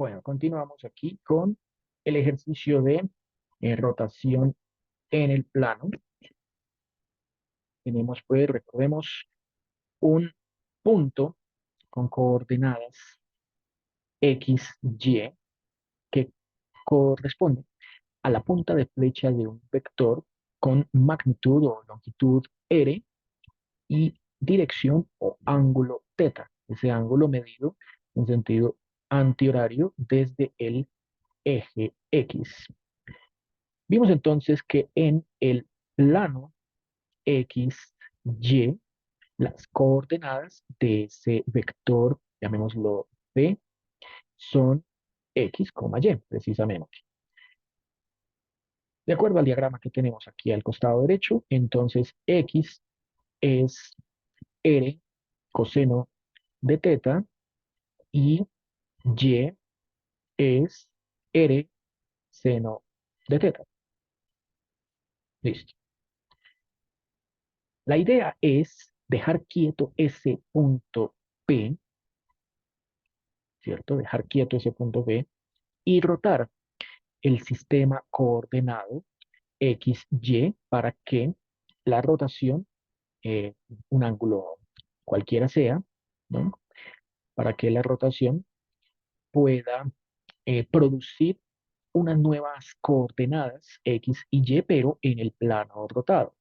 Bueno, continuamos aquí con el ejercicio de rotación en el plano. Tenemos, pues, recordemos, un punto con coordenadas X, Y, que corresponde a la punta de flecha de un vector con magnitud o longitud R y dirección o ángulo θ. Ese ángulo medido en sentido antihorario desde el eje X. Vimos entonces que en el plano X, Y, las coordenadas de ese vector, llamémoslo P, son X, Y, precisamente. De acuerdo al diagrama que tenemos aquí al costado derecho, entonces X es R coseno de θ y Y es R seno de θ. Listo. La idea es dejar quieto ese punto P, ¿cierto? Dejar quieto ese punto P y rotar el sistema coordenado XY para que la rotación, eh, un ángulo cualquiera sea, ¿no? Para que la rotación pueda producir unas nuevas coordenadas X y Y, pero en el plano rotado.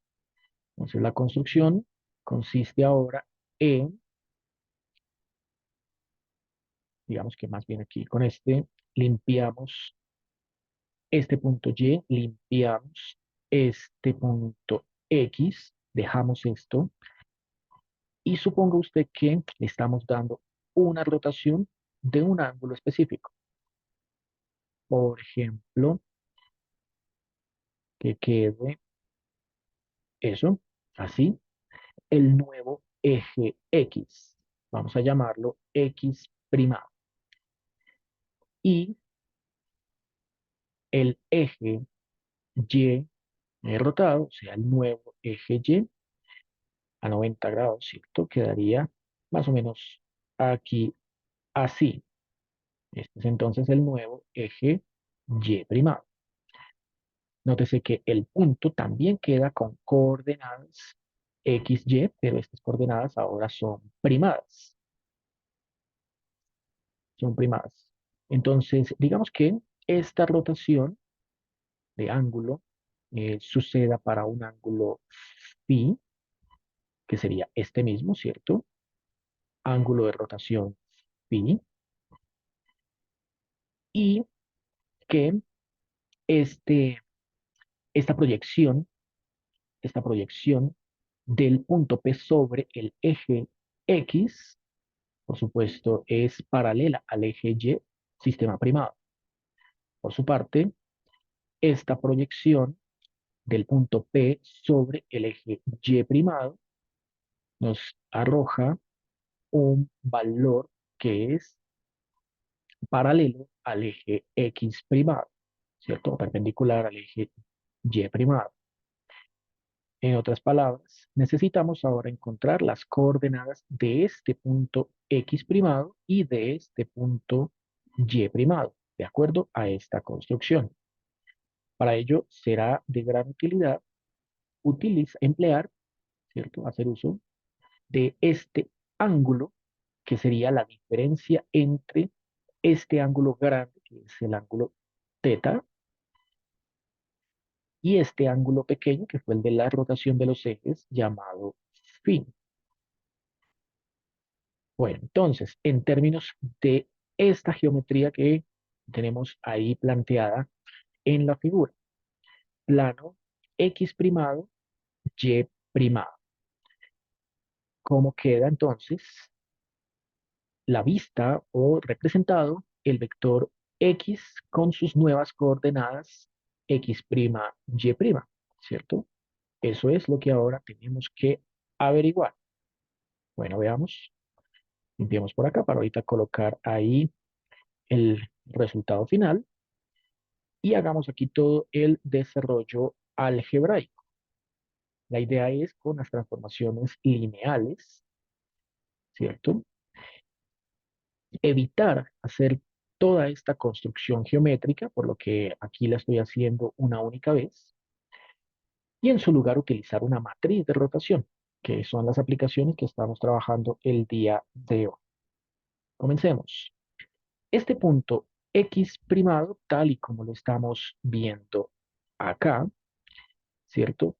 Entonces la construcción consiste ahora en, digamos que más bien aquí con este, limpiamos este punto Y, limpiamos este punto X, dejamos esto y suponga usted que le estamos dando una rotación de un ángulo específico. Por ejemplo, que quede eso, así, el nuevo eje X. Vamos a llamarlo X prima. Y el eje Y rotado, o sea, el nuevo eje Y, a 90 grados, ¿cierto? Quedaría más o menos aquí, así. Este es entonces el nuevo eje Y primado. Nótese que el punto también queda con coordenadas X, Y, pero estas coordenadas ahora son primadas. Son primadas. Entonces, digamos que esta rotación de ángulo suceda para un ángulo phi, que sería este mismo, ¿cierto? Ángulo de rotación phi, y que este, esta proyección, esta proyección del punto P sobre el eje X, por supuesto, es paralela al eje Y, sistema primado. Por su parte, esta proyección del punto P sobre el eje Y primado nos arroja un valor que es paralelo al eje X primado, ¿cierto? Perpendicular al eje Y primado. En otras palabras, necesitamos ahora encontrar las coordenadas de este punto X primado y de este punto Y primado, de acuerdo a esta construcción. Para ello será de gran utilidad emplear, ¿cierto? Hacer uso de este ángulo, que sería la diferencia entre este ángulo grande, que es el ángulo θ, y este ángulo pequeño, que fue el de la rotación de los ejes, llamado phi. Bueno, entonces, en términos de esta geometría que tenemos ahí planteada en la figura, plano X primado, Y primado. ¿Cómo queda entonces la vista o representado el vector X con sus nuevas coordenadas X', Y', ¿cierto? Eso es lo que ahora tenemos que averiguar. Bueno, veamos. Limpiemos por acá para ahorita colocar ahí el resultado final y hagamos aquí todo el desarrollo algebraico. La idea es con las transformaciones lineales, ¿cierto? Evitar hacer toda esta construcción geométrica, por lo que aquí la estoy haciendo una única vez, y en su lugar utilizar una matriz de rotación, que son las aplicaciones que estamos trabajando el día de hoy. Comencemos. Este punto X primado, tal y como lo estamos viendo acá, ¿cierto?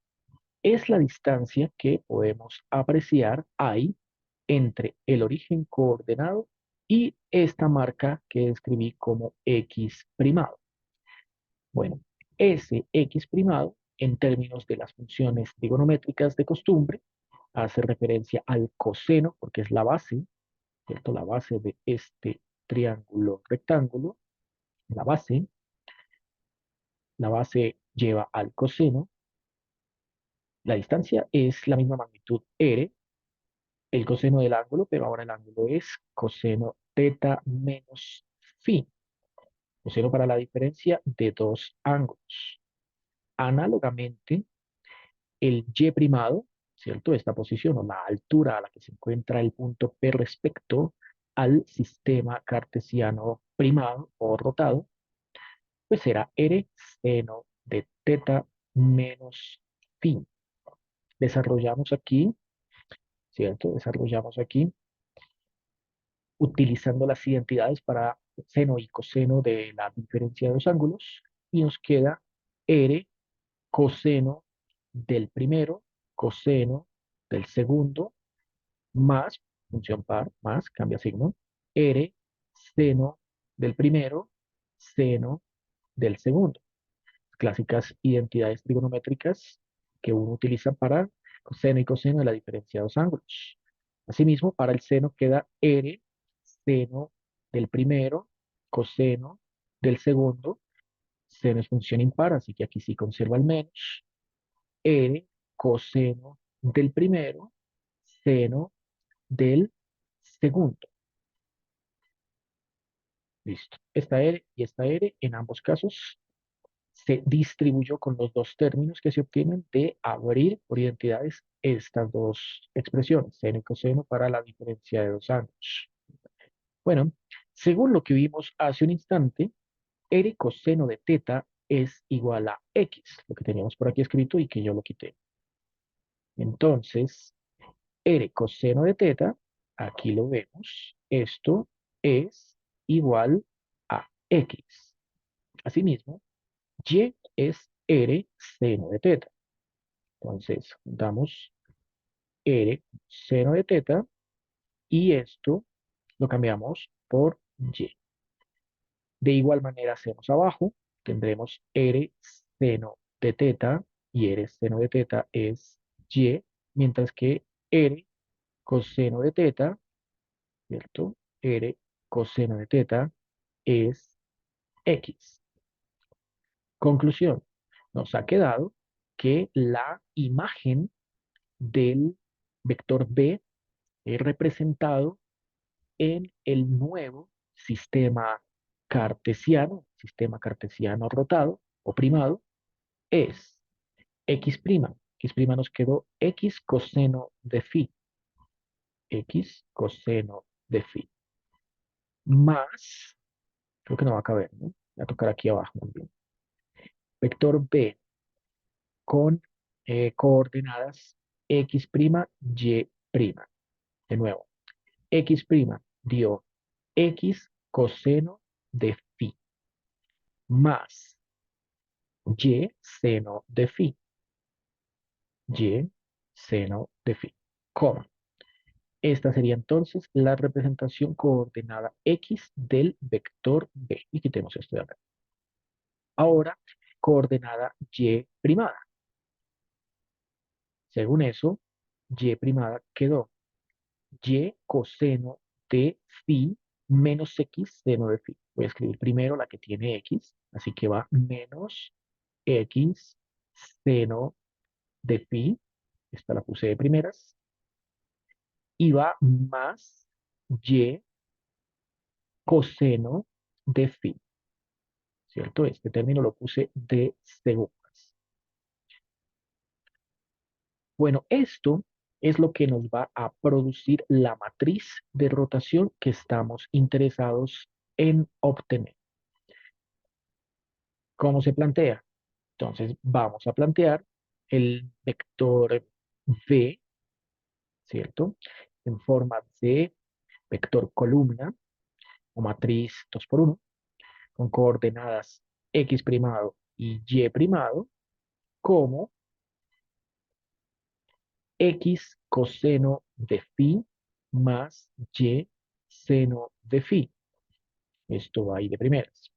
Es la distancia que podemos apreciar ahí entre el origen coordenado y esta marca que describí como X primado. Bueno, ese X primado, en términos de las funciones trigonométricas de costumbre, hace referencia al coseno, porque es la base, ¿cierto? La base de este triángulo rectángulo, la base, la base lleva al coseno. La distancia es la misma magnitud r, el coseno del ángulo, pero ahora el ángulo es coseno teta menos phi, coseno para la diferencia de dos ángulos. Análogamente, el y primado, ¿cierto? Esta posición o la altura a la que se encuentra el punto P respecto al sistema cartesiano primado o rotado, pues será r seno de teta menos phi. Desarrollamos aquí, ¿cierto? Desarrollamos aquí utilizando las identidades para seno y coseno de la diferencia de los ángulos y nos queda r coseno del primero, coseno del segundo, más función par, más, cambia signo, r seno del primero, seno del segundo. Clásicas identidades trigonométricas que uno utiliza para seno y coseno de la diferencia de los ángulos. Asimismo, para el seno queda r seno del primero, coseno del segundo, seno es función impar, así que aquí sí conserva el menos, r coseno del primero, seno del segundo. Listo. Esta r y esta r en ambos casos se distribuyó con los dos términos que se obtienen de abrir por identidades estas dos expresiones, seno y coseno, para la diferencia de dos ángulos. Bueno, según lo que vimos hace un instante, r coseno de teta es igual a x, lo que teníamos por aquí escrito y que yo lo quité. Entonces, r coseno de teta, aquí lo vemos, esto es igual a x. Asimismo, y es r seno de teta. Entonces, damos r seno de teta y esto lo cambiamos por y. De igual manera hacemos abajo, tendremos r seno de teta y r seno de teta es y, mientras que r coseno de teta, ¿cierto? R coseno de teta es x. Conclusión, nos ha quedado que la imagen del vector B es representado en el nuevo sistema cartesiano rotado o primado, es x'. X' nos quedó x coseno de phi, x coseno de phi, más, creo que no va a caber, ¿no? Voy a tocar aquí abajo, muy bien. Vector B con coordenadas x', y'. De nuevo, x' dio x coseno de phi más y seno de phi, y seno de phi, coma. Esta sería entonces la representación coordenada x del vector b. Y quitemos esto de acá. Ahora, coordenada y primada. Según eso, y primada quedó y coseno de phi menos x seno de phi. Voy a escribir primero la que tiene x, así que va menos x seno de phi, esta la puse de primeras, y va más y coseno de phi, ¿cierto? Este término lo puse de segundas. Bueno, esto es lo que nos va a producir la matriz de rotación que estamos interesados en obtener. ¿Cómo se plantea? Entonces vamos a plantear el vector V, ¿cierto? En forma de vector columna o matriz 2 por uno con coordenadas x primado y y primado como x coseno de phi más y seno de phi. Esto va ahí de primeras.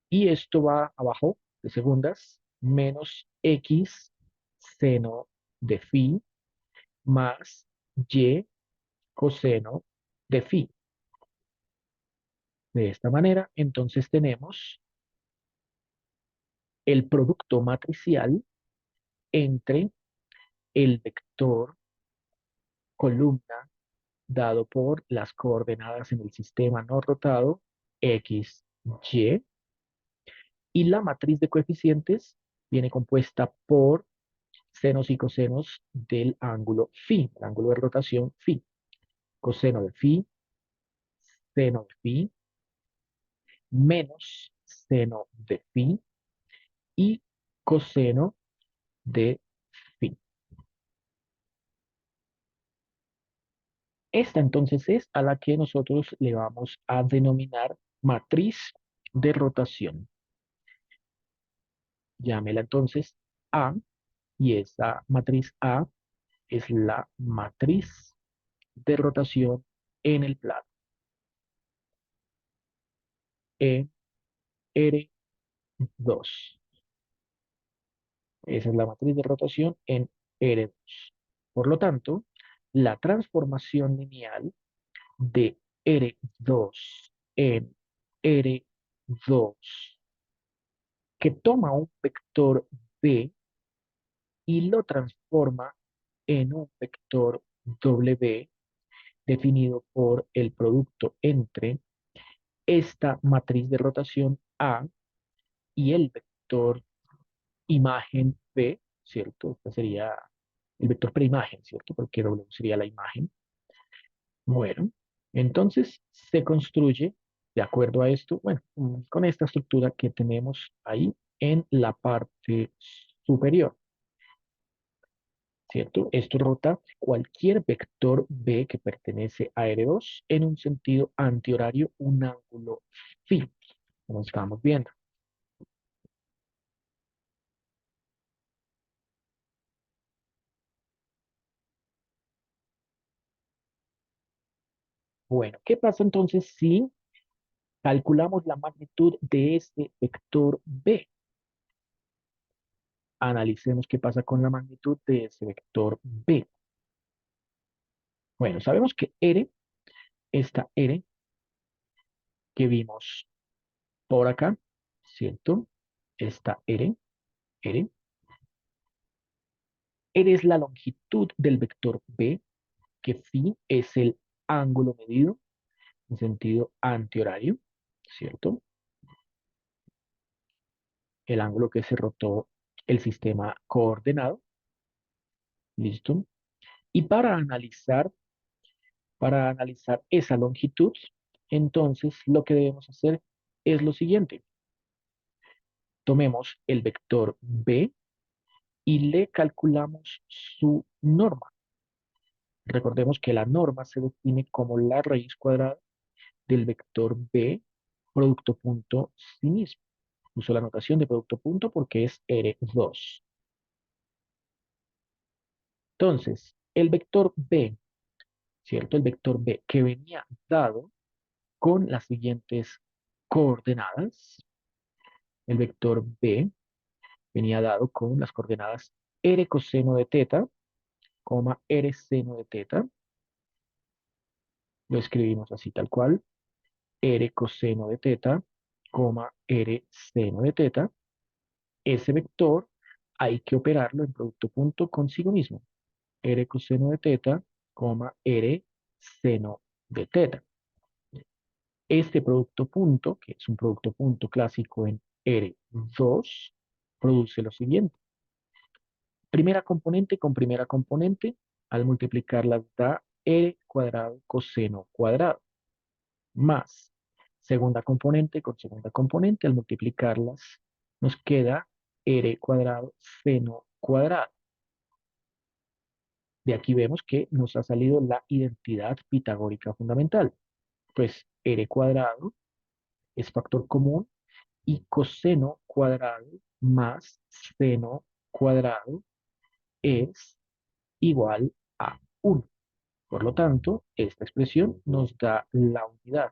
Y esto va abajo de segundas, menos x seno de phi más y coseno de phi. De esta manera, entonces tenemos el producto matricial entre el vector columna dado por las coordenadas en el sistema no rotado x, y la matriz de coeficientes viene compuesta por senos y cosenos del ángulo phi, el ángulo de rotación phi, coseno de phi, seno de phi, menos seno de phi y coseno de phi. Esta entonces es a la que nosotros le vamos a denominar matriz de rotación. Llámela entonces A, y esa matriz A es la matriz de rotación en el plano, en R2. Esa es la matriz de rotación en R2. Por lo tanto, la transformación lineal de R2 en R2 que toma un vector B y lo transforma en un vector W definido por el producto entre esta matriz de rotación A y el vector imagen B, ¿cierto? Este sería el vector preimagen, ¿cierto? Porque W sería la imagen. Bueno, entonces se construye de acuerdo a esto, bueno, con esta estructura que tenemos ahí en la parte superior, ¿cierto? Esto rota cualquier vector B que pertenece a R2 en un sentido antihorario, un ángulo phi, como estamos viendo. Bueno, ¿qué pasa entonces si calculamos la magnitud de este vector B? Analicemos qué pasa con la magnitud de ese vector B. Bueno, sabemos que R, esta R que vimos por acá, ¿cierto? Esta R es la longitud del vector B, que phi es el ángulo medido en sentido antihorario, ¿cierto? El ángulo que se rotó el sistema coordenado, ¿listo? Y para analizar esa longitud, entonces lo que debemos hacer es lo siguiente. Tomemos el vector B y le calculamos su norma. Recordemos que la norma se define como la raíz cuadrada del vector B producto punto sí mismo. Uso la notación de producto punto porque es R2. Entonces, el vector B, ¿cierto? El vector B que venía dado con las siguientes coordenadas. El vector B venía dado con las coordenadas R coseno de teta, R seno de teta. Lo escribimos así tal cual. R coseno de teta, R seno de teta. Ese vector hay que operarlo en producto punto consigo mismo. R coseno de teta, R seno de teta. Este producto punto, que es un producto punto clásico en R2, produce lo siguiente. Primera componente con primera componente, al multiplicarlas da R cuadrado coseno cuadrado, más segunda componente con segunda componente, al multiplicarlas nos queda r cuadrado seno cuadrado. De aquí vemos que nos ha salido la identidad pitagórica fundamental. Pues r cuadrado es factor común y coseno cuadrado más seno cuadrado es igual a 1. Por lo tanto, esta expresión nos da la unidad.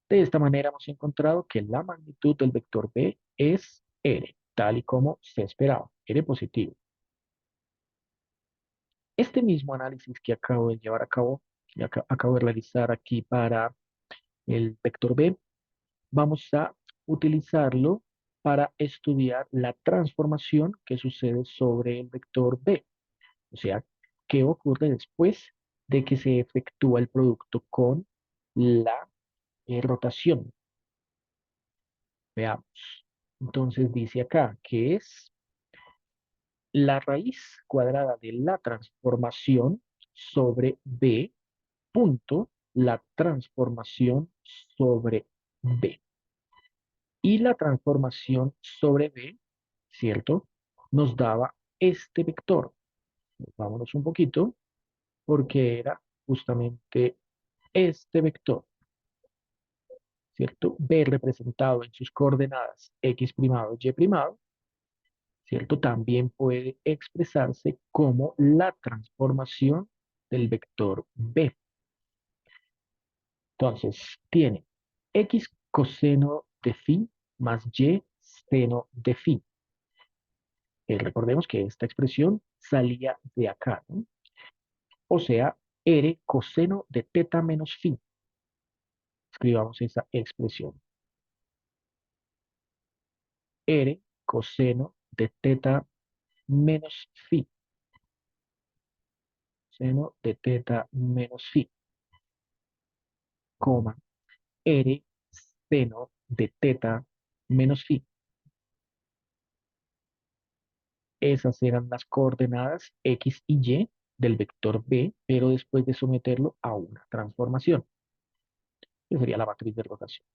De esta manera hemos encontrado que la magnitud del vector b es r, tal y como se esperaba, r positivo. Este mismo análisis que acabo de llevar a cabo, que acabo de realizar aquí para el vector b, vamos a utilizarlo para estudiar la transformación que sucede sobre el vector b. O sea, qué ocurre después de que se efectúa el producto con la rotación. Veamos. Entonces dice acá que es la raíz cuadrada de la transformación sobre b punto la transformación sobre b. Y la transformación sobre b, ¿cierto? Nos daba este vector. Vámonos un poquito, porque era justamente este vector, ¿cierto? B representado en sus coordenadas x primado, y primado, ¿cierto? También puede expresarse como la transformación del vector b. Entonces, tiene x coseno de phi más y seno de phi. Recordemos que esta expresión salía de acá, ¿no? O sea, r coseno de teta menos phi. Escribamos esa expresión. R coseno de teta menos phi. Seno de teta menos phi, coma, R seno de teta menos phi. Esas eran las coordenadas x y y del vector b, pero después de someterlo a una transformación, que sería la matriz de rotación.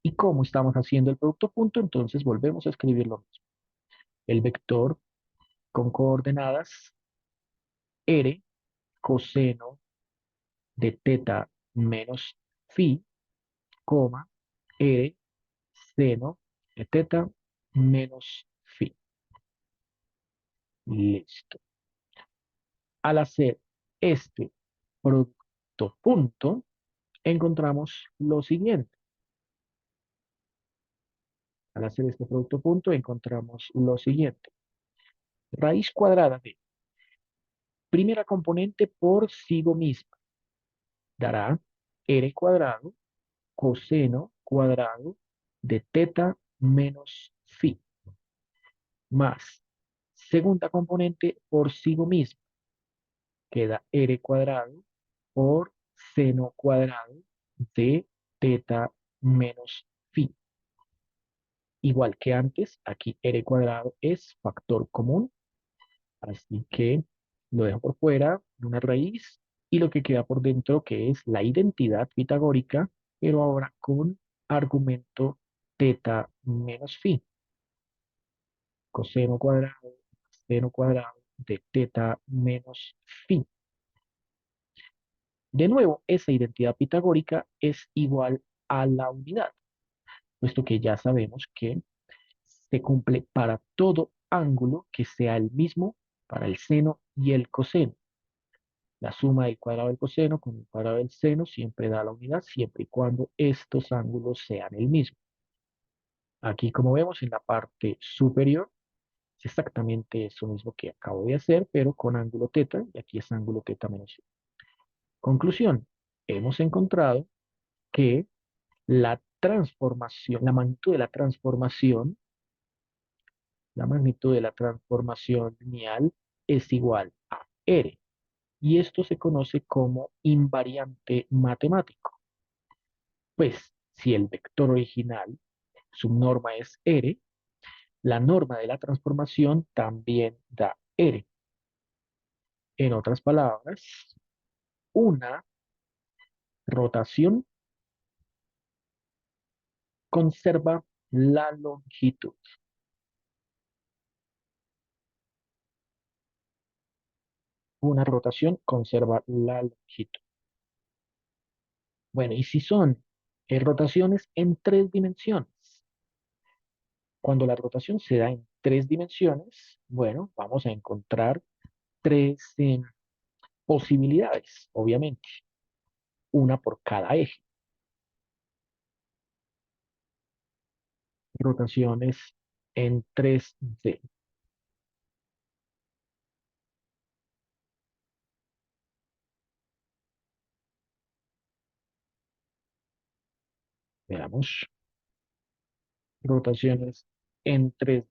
Y como estamos haciendo el producto punto, entonces volvemos a escribir lo mismo. El vector con coordenadas r coseno de teta menos phi, coma, r seno de teta menos phi. Listo. Al hacer este producto punto, encontramos lo siguiente. Al hacer este producto punto, encontramos lo siguiente. Raíz cuadrada de primera componente por sí misma dará r cuadrado coseno cuadrado de teta menos phi más segunda componente por sí misma queda r cuadrado por seno cuadrado de teta menos phi. Igual que antes, aquí r cuadrado es factor común, así que lo dejo por fuera de una raíz y lo que queda por dentro que es la identidad pitagórica, pero ahora con argumento teta menos phi. Coseno cuadrado, seno cuadrado de teta menos phi. De nuevo, esa identidad pitagórica es igual a la unidad, puesto que ya sabemos que se cumple para todo ángulo que sea el mismo para el seno y el coseno. La suma del cuadrado del coseno con el cuadrado del seno siempre da la unidad, siempre y cuando estos ángulos sean el mismo. Aquí, como vemos en la parte superior, es exactamente eso mismo que acabo de hacer, pero con ángulo teta, y aquí es ángulo teta menos 1. Conclusión, hemos encontrado que la transformación, la magnitud de la transformación lineal es igual a R, y esto se conoce como invariante matemático. Pues, si el vector original, su norma es R, la norma de la transformación también da R. En otras palabras, una rotación conserva la longitud. Una rotación conserva la longitud. Bueno, y si son rotaciones en tres dimensiones, cuando la rotación se da en tres dimensiones, bueno, vamos a encontrar tres posibilidades, obviamente, una por cada eje. Rotaciones en 3D. Veamos, rotaciones en 3D.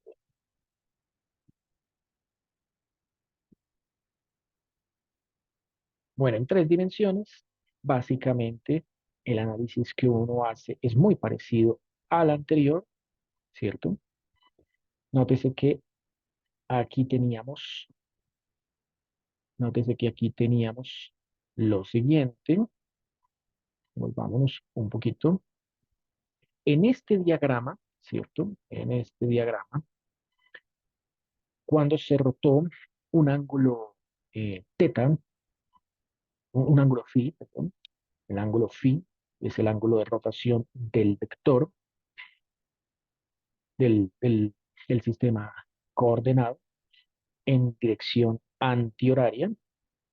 Bueno, en tres dimensiones, básicamente el análisis que uno hace es muy parecido al anterior, ¿cierto? Nótese que aquí teníamos, nótese que aquí teníamos lo siguiente. Volvámonos un poquito. En este diagrama, ¿cierto? En este diagrama, cuando se rotó un ángulo teta, un ángulo phi, perdón, el ángulo phi es el ángulo de rotación del vector del sistema coordenado en dirección antihoraria.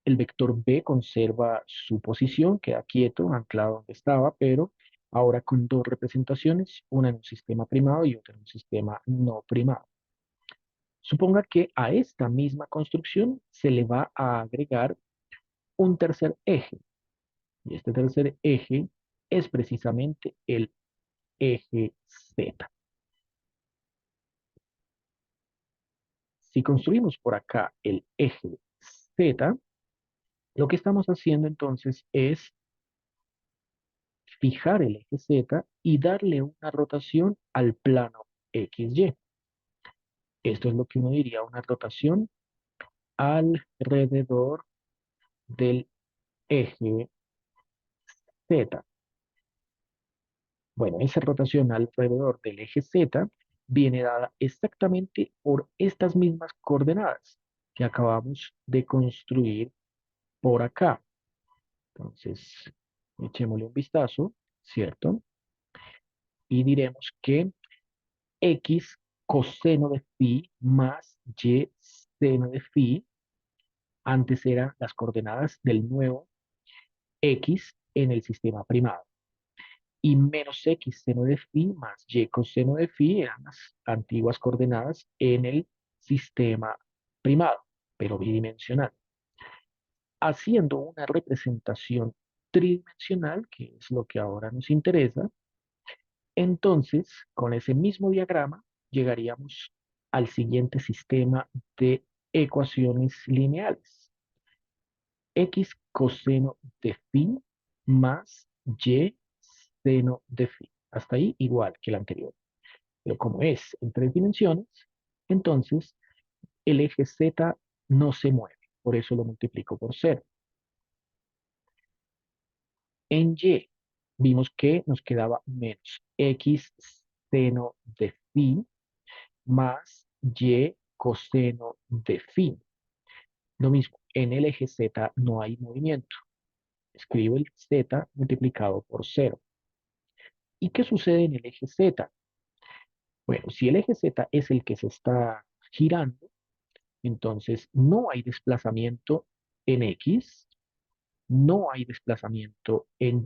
El vector B conserva su posición, queda quieto, anclado donde estaba, pero ahora con dos representaciones, una en un sistema primado y otra en un sistema no primado. Suponga que a esta misma construcción se le va a agregar un tercer eje, y este tercer eje es precisamente el eje Z. Si construimos por acá el eje Z, lo que estamos haciendo entonces es fijar el eje Z y darle una rotación al plano XY. Esto es lo que uno diría una rotación alrededor del eje Z. Bueno, esa rotación alrededor del eje Z viene dada exactamente por estas mismas coordenadas que acabamos de construir por acá. Entonces, echémosle un vistazo, ¿cierto? Y diremos que X coseno de phi más Y seno de phi, antes eran las coordenadas del nuevo X en el sistema primado. Y menos X seno de phi más Y coseno de phi eran las antiguas coordenadas en el sistema primado, pero bidimensional. Haciendo una representación tridimensional, que es lo que ahora nos interesa, entonces, con ese mismo diagrama, llegaríamos al siguiente sistema de ecuaciones lineales. X coseno de phi más Y seno de phi. Hasta ahí igual que el anterior. Pero como es en tres dimensiones, entonces el eje Z no se mueve. Por eso lo multiplico por cero. En Y vimos que nos quedaba menos X seno de phi más Y coseno de phi. Lo mismo, en el eje Z no hay movimiento. Escribo el Z multiplicado por cero. ¿Y qué sucede en el eje Z? Bueno, si el eje Z es el que se está girando, entonces no hay desplazamiento en X, no hay desplazamiento en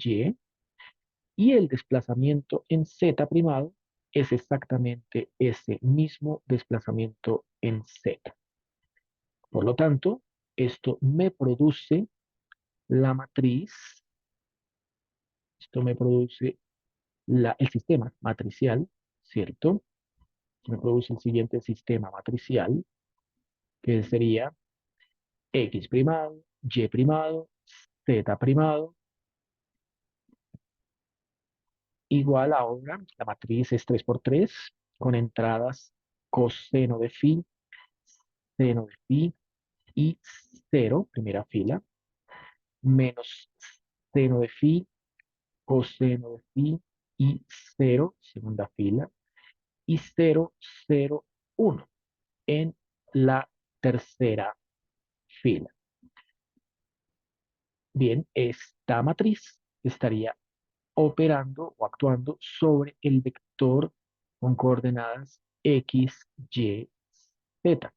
y el desplazamiento en Z primado es exactamente ese mismo desplazamiento en Z. Por lo tanto, esto me produce la matriz, esto me produce el sistema matricial, ¿cierto? Me produce el siguiente sistema matricial, que sería X primado, Y primado, Z primado, igual ahora, la matriz es 3 por 3 con entradas coseno de phi, seno de phi y cero, primera fila, menos seno de phi, coseno de phi y 0, segunda fila, y 0, 0, 1 en la tercera fila. Bien, esta matriz estaría operando o actuando sobre el vector con coordenadas x, y, z.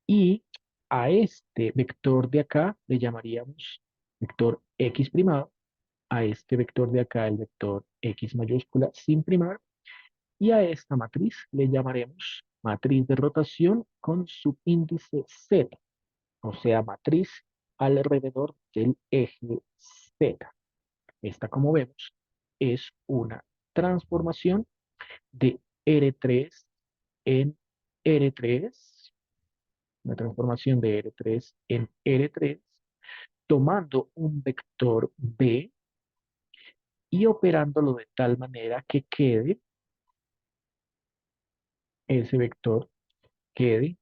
Y a este vector de acá le llamaríamos vector x primado, a este vector de acá el vector x mayúscula sin primar, y a esta matriz le llamaremos matriz de rotación con subíndice z, o sea, matriz alrededor del eje z. Esta, como vemos, es una transformación de R3 en R3, una transformación de R3 en R3, tomando un vector B y operándolo de tal manera que quede, ese vector quede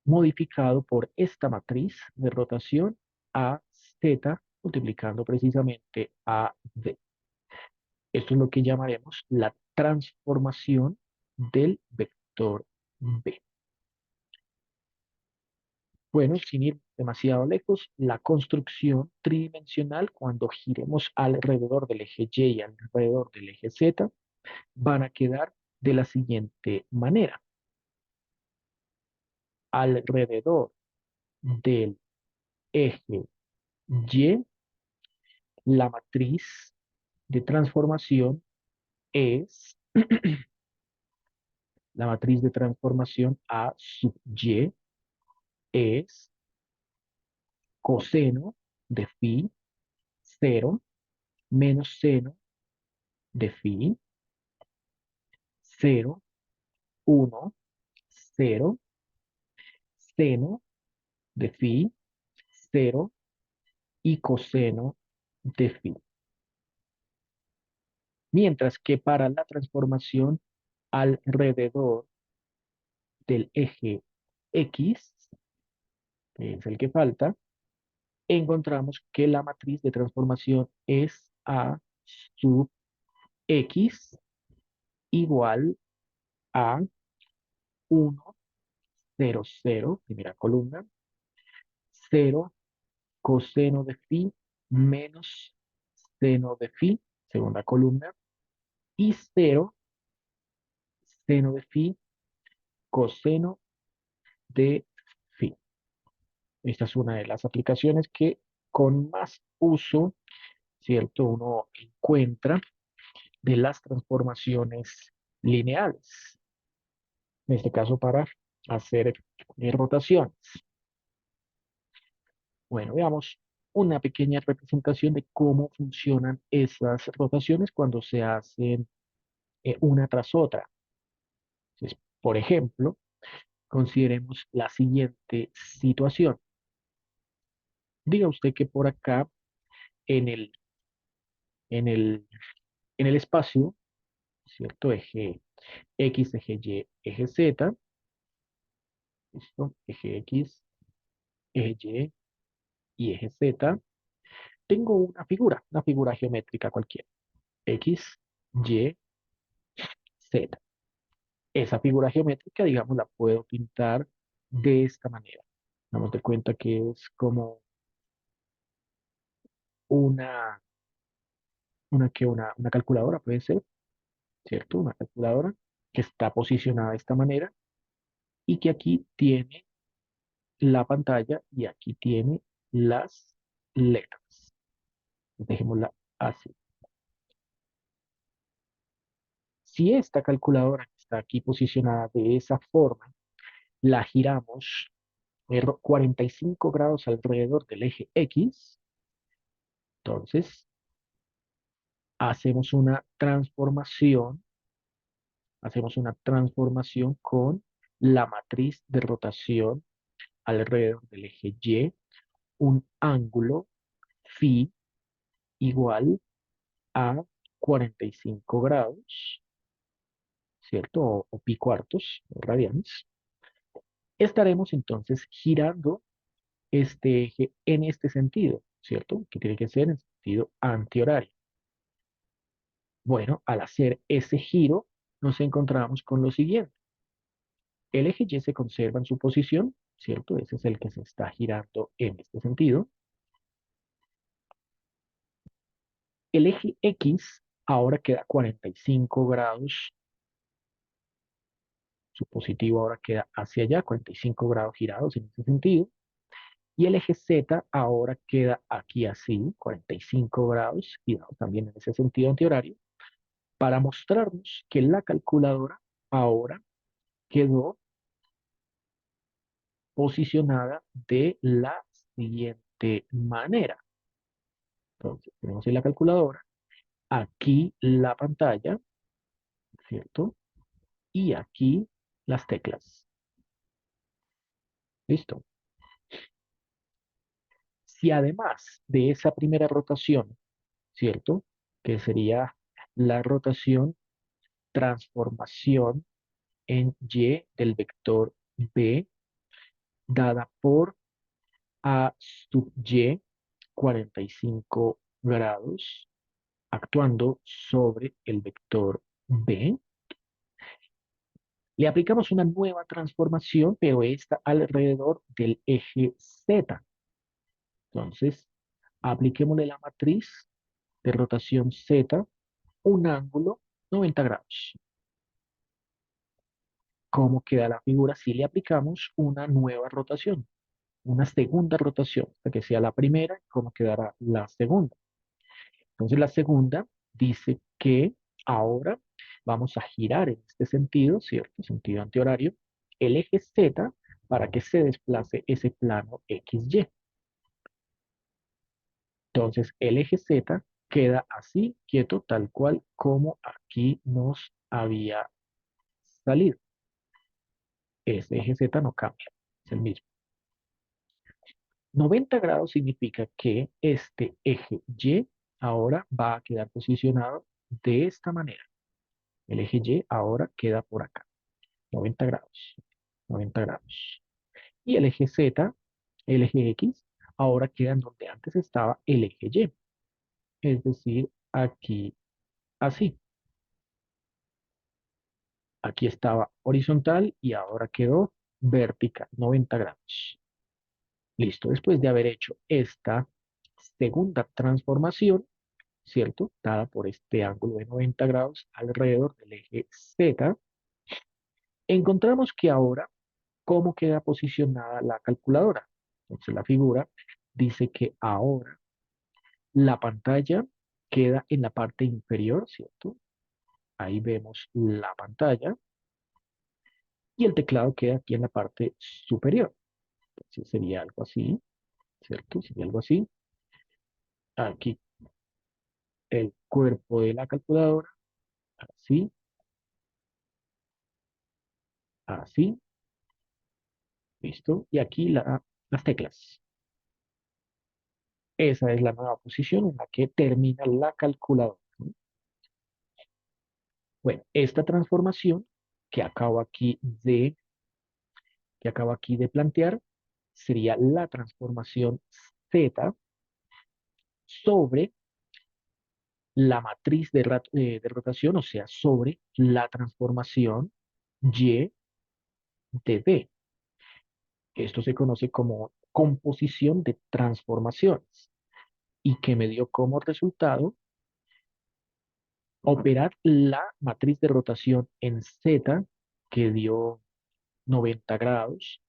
modificado por esta matriz de rotación a z multiplicando precisamente a d. Esto es lo que llamaremos la transformación del vector B. Bueno, sin ir demasiado lejos, la construcción tridimensional, cuando giremos alrededor del eje Y y alrededor del eje Z, van a quedar de la siguiente manera. Alrededor del eje Y, la matriz de transformación es la matriz de transformación A sub Y es coseno de phi 0 menos seno de phi 0, 1, 0, seno de phi 0 y coseno de phi. Mientras que para la transformación alrededor del eje X, que es el que falta, encontramos que la matriz de transformación es A sub X igual a 1, 0, 0, primera columna, 0 coseno de phi menos seno de phi, segunda columna, y 0 seno de phi coseno de phi. Esta es una de las aplicaciones que con más uso, ¿cierto? Uno encuentra de las transformaciones lineales, en este caso para hacer rotaciones. Bueno, veamos una pequeña representación de cómo funcionan esas rotaciones cuando se hacen una tras otra. Entonces, por ejemplo, consideremos la siguiente situación. Diga usted que por acá en el, en el, en el espacio, ¿cierto? Eje X, eje Y, eje Z, ¿listo? Eje X, eje Y eje Z. Tengo una figura geométrica cualquiera. X, Y, Z. Esa figura geométrica, digamos, la puedo pintar de esta manera. Damos de cuenta que es como una, una calculadora, puede ser, ¿cierto? Una calculadora que está posicionada de esta manera y que aquí tiene la pantalla y aquí tiene las letras. Dejémosla así. Si esta calculadora que está aquí posicionada de esa forma, la giramos 45 grados alrededor del eje X, entonces hacemos una transformación con la matriz de rotación alrededor del eje Y, un ángulo phi igual a 45 grados, ¿cierto? O pi cuartos, radianes. Estaremos entonces girando este eje en este sentido, ¿cierto? Que tiene que ser en sentido antihorario. Bueno, al hacer ese giro, nos encontramos con lo siguiente. El eje Y se conserva en su posición, ¿cierto? Ese es el que se está girando en este sentido. El eje X ahora queda 45 grados, su positivo ahora queda hacia allá, 45 grados girados en ese sentido. Y el eje Z ahora queda aquí así, 45 grados girados también en ese sentido antihorario, para mostrarnos que la calculadora ahora quedó posicionada de la siguiente manera. Entonces, tenemos en la calculadora, aquí la pantalla, ¿cierto? Y aquí las teclas. ¿Listo? Si además de esa primera rotación, ¿cierto? Que sería la rotación, transformación en Y del vector B, dada por A sub Y, 45 grados, actuando sobre el vector B. Le aplicamos una nueva transformación, pero esta alrededor del eje Z. Entonces, apliquémosle la matriz de rotación Z, un ángulo 90 grados. ¿Cómo queda la figura si le aplicamos una nueva rotación? Una segunda rotación, hasta que sea la primera, ¿cómo quedará la segunda? Entonces, la segunda dice que ahora vamos a girar en este sentido, ¿cierto? Sentido antihorario, el eje Z para que se desplace ese plano XY. Entonces, el eje Z queda así, quieto, tal cual como aquí nos había salido. Ese eje Z no cambia, es el mismo. 90 grados significa que este eje Y ahora va a quedar posicionado de esta manera. El eje Y ahora queda por acá, 90 grados, 90 grados. Y el eje Z, el eje X, ahora queda en donde antes estaba el eje Y, es decir, aquí, así. Aquí estaba horizontal y ahora quedó vertical, 90 grados. Listo, después de haber hecho esta segunda transformación, ¿cierto? Dada por este ángulo de 90 grados alrededor del eje Z, encontramos que ahora, ¿cómo queda posicionada la calculadora? Entonces la figura dice que ahora la pantalla queda en la parte inferior, ¿cierto? Ahí vemos la pantalla y el teclado queda aquí en la parte superior. Entonces sería algo así, ¿cierto? Sería algo así. Aquí el cuerpo de la calculadora, así, así, listo. Y aquí las teclas. Esa es la nueva posición en la que termina la calculadora, ¿no? Bueno, esta transformación que que acabo aquí de plantear sería la transformación Z sobre la matriz de rotación, o sea, sobre la transformación Y de B. Esto se conoce como composición de transformaciones y que me dio como resultado operar la matriz de rotación en Z, que dio 90 grados,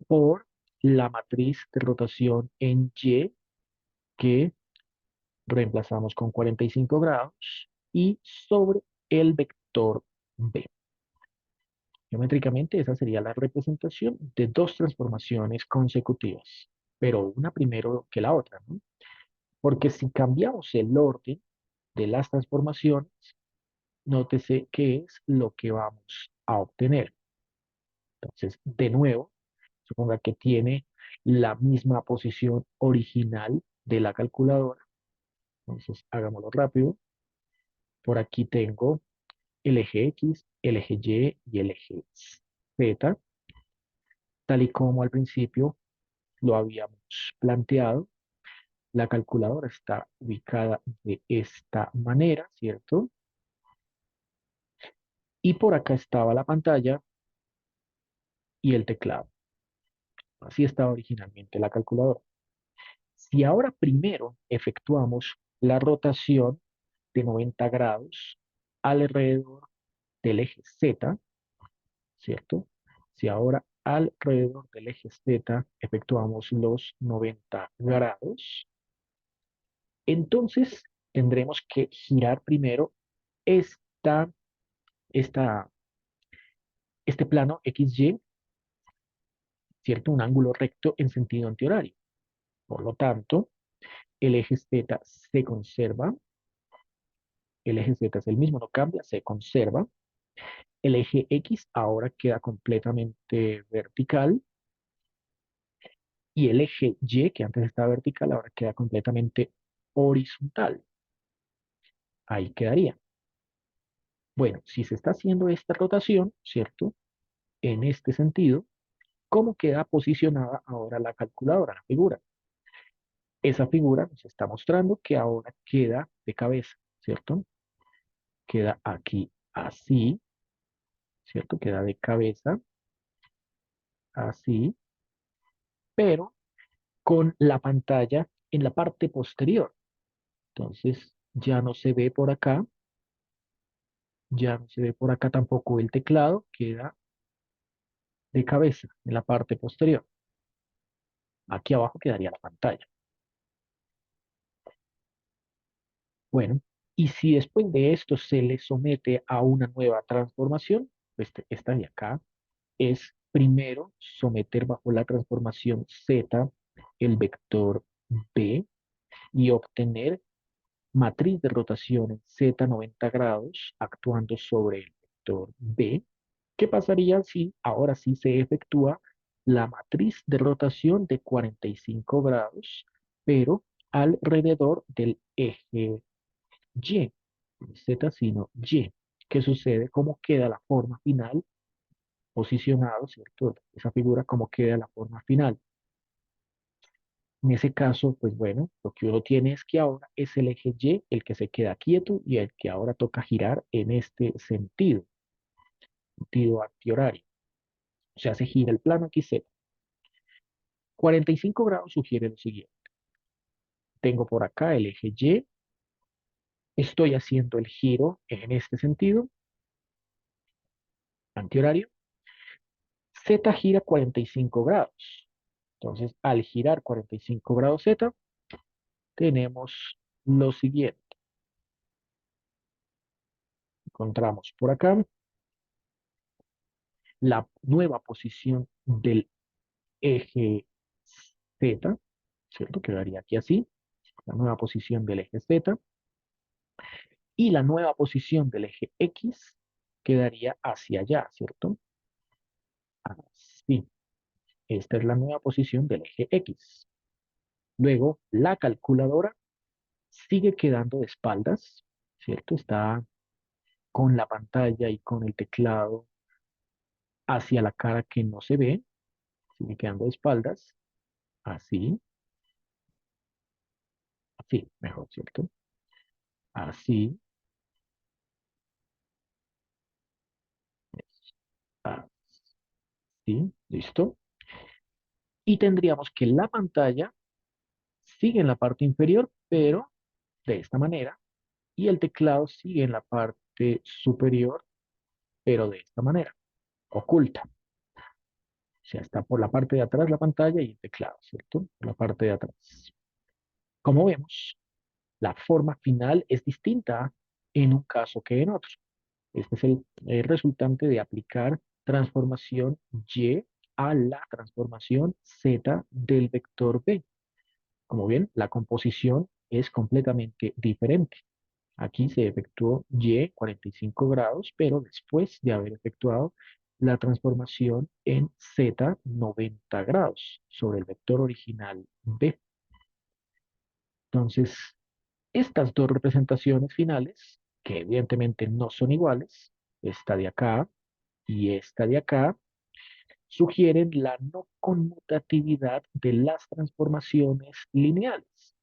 por la matriz de rotación en Y, que reemplazamos con 45 grados, y sobre el vector B. Geométricamente, esa sería la representación de dos transformaciones consecutivas, pero una primero que la otra, ¿no? Porque si cambiamos el orden de las transformaciones, nótese qué es lo que vamos a obtener. Entonces, de nuevo, suponga que tiene la misma posición original de la calculadora. Entonces, hagámoslo rápido. Por aquí tengo el eje X, el eje Y y el eje Z, tal y como al principio lo habíamos planteado. La calculadora está ubicada de esta manera, ¿cierto? y por acá estaba la pantalla y el teclado. Así estaba originalmente la calculadora. Si ahora primero efectuamos la rotación de 90 grados alrededor del eje Z, ¿cierto? Si ahora alrededor del eje Z efectuamos los 90 grados, entonces tendremos que girar primero esta, esta, este plano XY, ¿cierto? Un ángulo recto en sentido antihorario. Por lo tanto, el eje Z se conserva, el eje Z es el mismo, no cambia, se conserva. El eje X ahora queda completamente vertical y el eje Y, que antes estaba vertical, ahora queda completamente horizontal. Ahí quedaría. Bueno, si se está haciendo esta rotación, ¿cierto? En este sentido, ¿cómo queda posicionada ahora la calculadora, la figura? Esa figura nos está mostrando que ahora queda de cabeza, ¿cierto? Queda aquí así, ¿cierto? Queda de cabeza, así, pero con la pantalla en la parte posterior. Entonces, ya no se ve por acá, ya no se ve por acá tampoco el teclado, queda de cabeza en la parte posterior. Aquí abajo quedaría la pantalla. Bueno, y si después de esto se le somete a una nueva transformación, pues esta de acá es primero someter bajo la transformación Z el vector B y obtener matriz de rotación en Z 90 grados actuando sobre el vector B. ¿Qué pasaría si ahora sí se efectúa la matriz de rotación de 45 grados, pero alrededor del eje Y? Z sino Y. ¿Qué sucede? ¿Cómo queda la forma final? Posicionado, ¿cierto? Esa figura, ¿cómo queda la forma final? En ese caso, pues bueno, lo que uno tiene es que ahora es el eje Y el que se queda quieto y el que ahora toca girar en este sentido antihorario. O sea, se gira el plano XZ. 45 grados sugiere lo siguiente. Tengo por acá el eje Y, estoy haciendo el giro en este sentido, antihorario. Z gira 45 grados. Entonces, al girar 45 grados Z, tenemos lo siguiente. Encontramos por acá la nueva posición del eje Z, ¿cierto? Quedaría aquí así, la nueva posición del eje Z, y la nueva posición del eje X quedaría hacia allá, ¿cierto? Así. Esta es la nueva posición del eje X. Luego, la calculadora sigue quedando de espaldas, ¿cierto? Está con la pantalla y con el teclado hacia la cara que no se ve, sigue quedando de espaldas, así, así, mejor, ¿cierto? Así, así, listo. Y tendríamos que la pantalla sigue en la parte inferior, pero de esta manera, y el teclado sigue en la parte superior, pero de esta manera, oculta. O sea, está por la parte de atrás la pantalla y el teclado, ¿cierto? Por la parte de atrás. Como vemos, la forma final es distinta en un caso que en otro. Este es el resultante de aplicar transformación Y a la transformación Z del vector B. Como ven, la composición es completamente diferente. Aquí se efectuó Y 45 grados, pero después de haber efectuado la transformación en Z 90 grados sobre el vector original B. Entonces, estas dos representaciones finales, que evidentemente no son iguales, esta de acá y esta de acá, sugieren la no conmutatividad de las transformaciones lineales.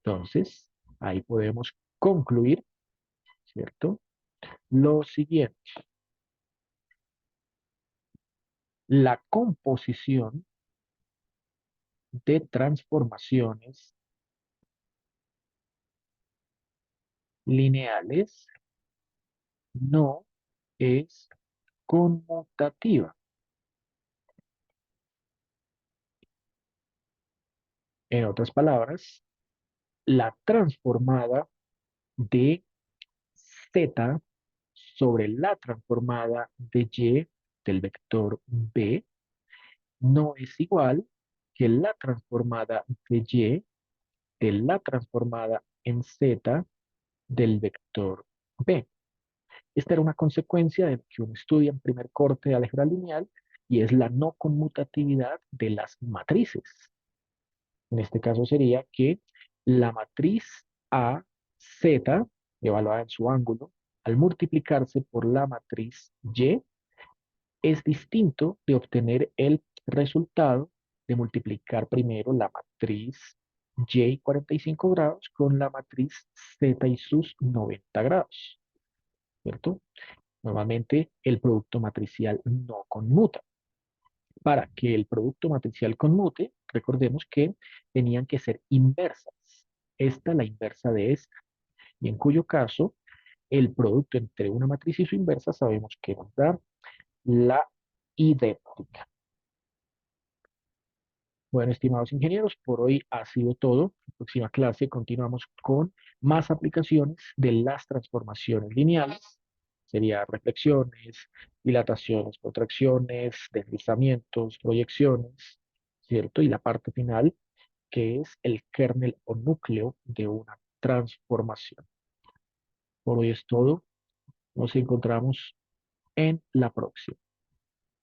Entonces, ahí podemos concluir, ¿cierto? Lo siguiente, la composición de transformaciones lineales no es conmutativa. En otras palabras, la transformada de z sobre la transformada de y del vector b no es igual que la transformada de y de la transformada en z del vector b. Esta era una consecuencia de lo que uno estudia en primer corte de álgebra lineal y es la no conmutatividad de las matrices. En este caso sería que la matriz A, Z, evaluada en su ángulo, al multiplicarse por la matriz Y, es distinto de obtener el resultado de multiplicar primero la matriz Y 45 grados con la matriz Z y sus 90 grados, ¿cierto? Normalmente el producto matricial no conmuta. Para que el producto matricial conmute, recordemos que tenían que ser inversas. Esta la inversa de esta. Y en cuyo caso, el producto entre una matriz y su inversa sabemos que nos da la idéntica. Bueno, estimados ingenieros, por hoy ha sido todo. En la próxima clase continuamos con más aplicaciones de las transformaciones lineales. Sería reflexiones, dilataciones, contracciones, deslizamientos, proyecciones, ¿cierto? Y la parte final, que es el kernel o núcleo de una transformación. Por hoy es todo. Nos encontramos en la próxima.